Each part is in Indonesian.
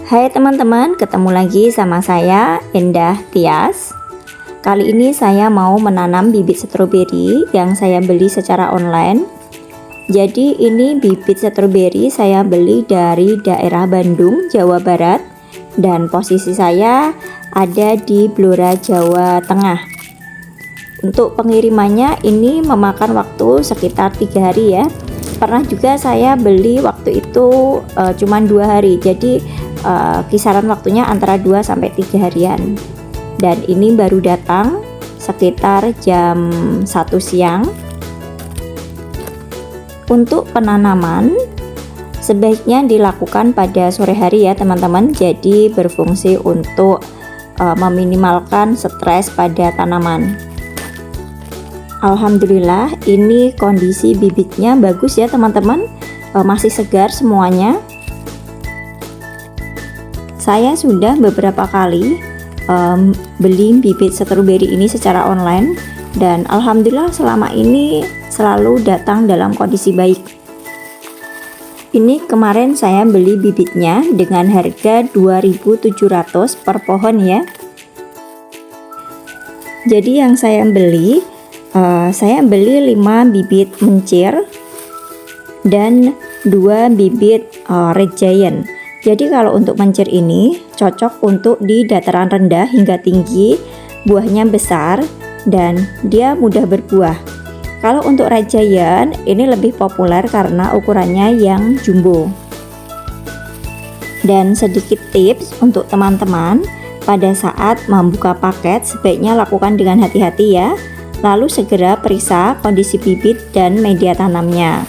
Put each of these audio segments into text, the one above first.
Hai teman-teman, ketemu lagi sama saya Endah Tias. Kali ini saya mau menanam bibit stroberi yang saya beli secara online. Jadi ini bibit stroberi saya beli dari daerah Bandung, Jawa Barat, dan posisi saya ada di Blora, Jawa Tengah. Untuk pengirimannya ini memakan waktu sekitar 3 hari ya. Pernah juga saya beli waktu itu cuman 2 hari, jadi kisaran waktunya antara 2 sampai 3 harian. Dan ini baru datang sekitar jam 1 siang. Untuk penanaman sebaiknya dilakukan pada sore hari ya teman-teman, jadi berfungsi untuk meminimalkan stres pada tanaman. Alhamdulillah ini kondisi bibitnya bagus ya teman-teman, masih segar semuanya. Saya sudah beberapa kali beli bibit stroberi ini secara online dan alhamdulillah selama ini selalu datang dalam kondisi baik. Ini kemarin saya beli bibitnya dengan harga 2.700 per pohon ya. Jadi yang saya beli 5 bibit mencir dan 2 bibit red giant. Jadi kalau untuk mencir ini cocok untuk di dataran rendah hingga tinggi, buahnya besar dan dia mudah berbuah. Kalau untuk red giant ini lebih populer karena ukurannya yang jumbo. Dan sedikit tips untuk teman-teman, pada saat membuka paket sebaiknya lakukan dengan hati-hati ya. Lalu segera periksa kondisi bibit dan media tanamnya.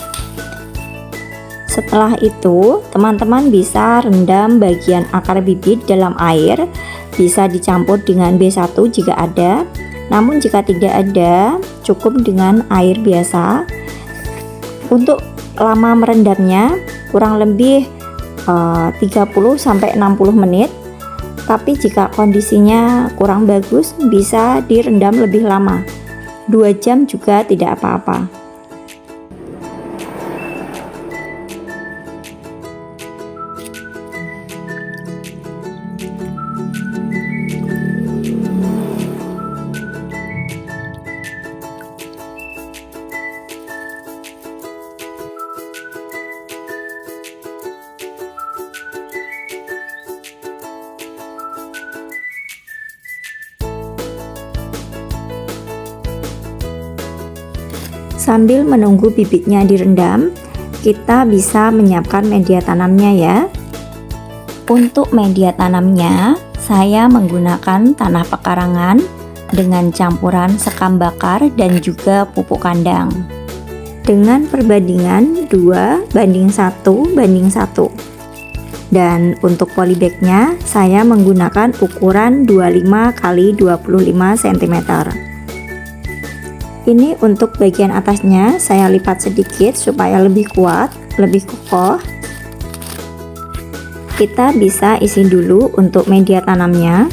Setelah itu, teman-teman bisa rendam bagian akar bibit dalam air, bisa dicampur dengan B1 jika ada. Namun jika tidak ada, cukup dengan air biasa. Untuk lama merendamnya kurang lebih 30 sampai 60 menit. Tapi jika kondisinya kurang bagus, bisa direndam lebih lama. 2 jam juga tidak apa-apa. Sambil menunggu bibitnya direndam, kita bisa menyiapkan media tanamnya ya. Untuk media tanamnya, saya menggunakan tanah pekarangan dengan campuran sekam bakar dan juga pupuk kandang. Dengan perbandingan 2:1:1. Dan untuk polybagnya, saya menggunakan ukuran 25 x 25 cm. Ini untuk bagian atasnya saya lipat sedikit supaya lebih kuat, lebih kokoh. Kita bisa isi dulu untuk media tanamnya.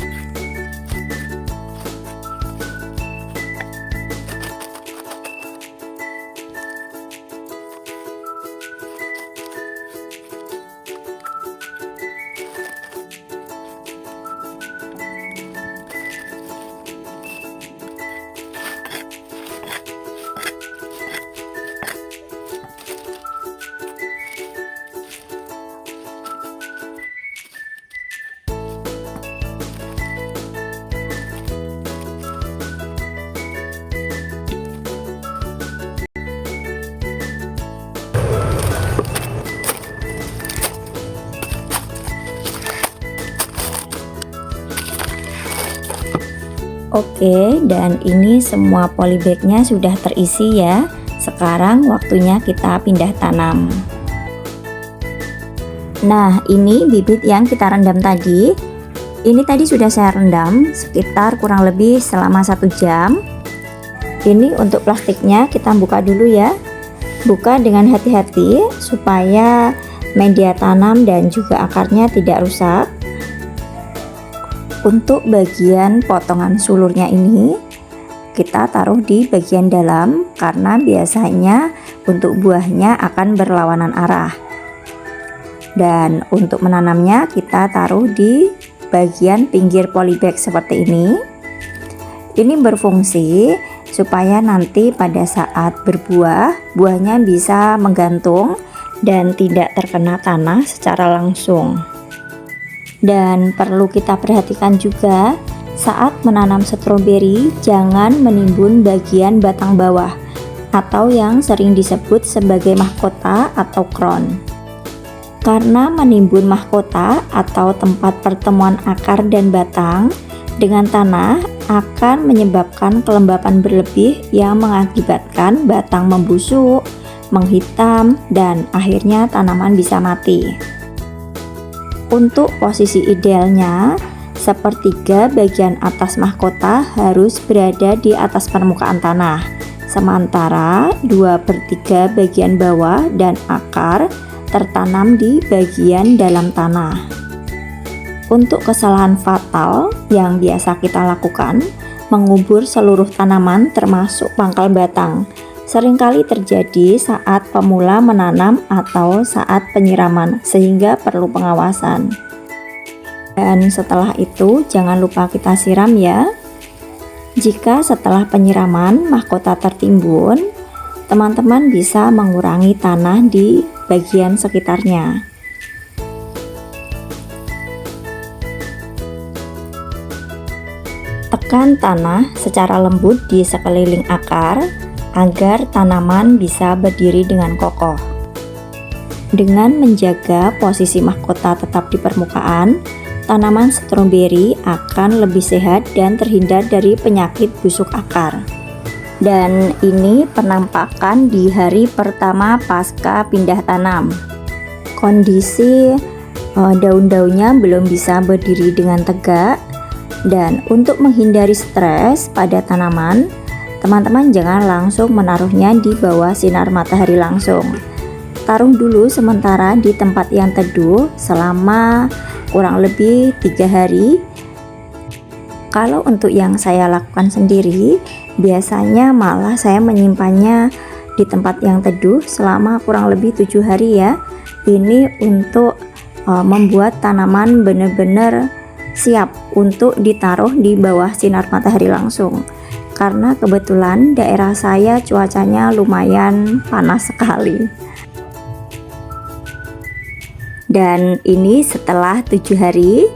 Oke, dan ini semua polybagnya sudah terisi ya. Sekarang waktunya kita pindah tanam. Nah, ini bibit yang kita rendam tadi. Ini tadi sudah saya rendam sekitar kurang lebih selama 1 jam. Ini untuk plastiknya kita buka dulu ya. Buka dengan hati-hati supaya media tanam dan juga akarnya tidak rusak. Untuk bagian potongan sulurnya ini kita taruh di bagian dalam karena biasanya untuk buahnya akan berlawanan arah. Dan untuk menanamnya kita taruh di bagian pinggir polybag seperti ini. Ini berfungsi supaya nanti pada saat berbuah, buahnya bisa menggantung dan tidak terkena tanah secara langsung. Dan perlu kita perhatikan juga, saat menanam stroberi jangan menimbun bagian batang bawah atau yang sering disebut sebagai mahkota atau crown. Karena menimbun mahkota atau tempat pertemuan akar dan batang dengan tanah akan menyebabkan kelembapan berlebih yang mengakibatkan batang membusuk, menghitam, dan akhirnya tanaman bisa mati. Untuk posisi idealnya, sepertiga bagian atas mahkota harus berada di atas permukaan tanah, sementara 2/3 bagian bawah dan akar tertanam di bagian dalam tanah. Untuk kesalahan fatal yang biasa kita lakukan, mengubur seluruh tanaman termasuk pangkal batang, seringkali terjadi saat pemula menanam atau saat penyiraman, sehingga perlu pengawasan. Dan setelah itu jangan lupa kita siram ya. Jika setelah penyiraman mahkota tertimbun, teman-teman bisa mengurangi tanah di bagian sekitarnya. Tekan tanah secara lembut di sekeliling akar agar tanaman bisa berdiri dengan kokoh. Dengan menjaga posisi mahkota tetap di permukaan, tanaman stroberi akan lebih sehat dan terhindar dari penyakit busuk akar. Dan ini penampakan di hari pertama pasca pindah tanam. Kondisi daun-daunnya belum bisa berdiri dengan tegak, dan untuk menghindari stres pada tanaman, teman-teman jangan langsung menaruhnya di bawah sinar matahari langsung. Taruh dulu sementara di tempat yang teduh selama kurang lebih 3 hari. Kalau untuk yang saya lakukan sendiri, biasanya malah saya menyimpannya di tempat yang teduh selama kurang lebih 7 hari ya. Ini untuk membuat tanaman benar-benar siap untuk ditaruh di bawah sinar matahari langsung. Karena kebetulan daerah saya cuacanya lumayan panas sekali. Dan ini setelah 7 hari,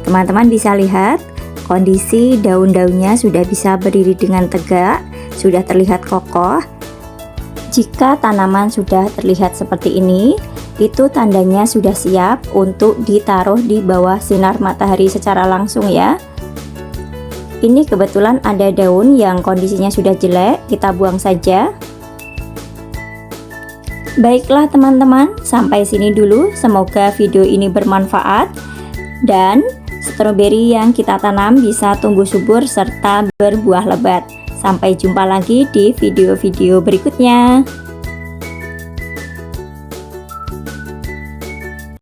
teman-teman bisa lihat kondisi daun-daunnya sudah bisa berdiri dengan tegak, sudah terlihat kokoh. Jika tanaman sudah terlihat seperti ini, itu tandanya sudah siap untuk ditaruh di bawah sinar matahari secara langsung ya. Ini kebetulan ada daun yang kondisinya sudah jelek, kita buang saja. Baiklah teman-teman, sampai sini dulu. Semoga video ini bermanfaat dan stroberi yang kita tanam bisa tumbuh subur serta berbuah lebat. Sampai jumpa lagi di video-video berikutnya.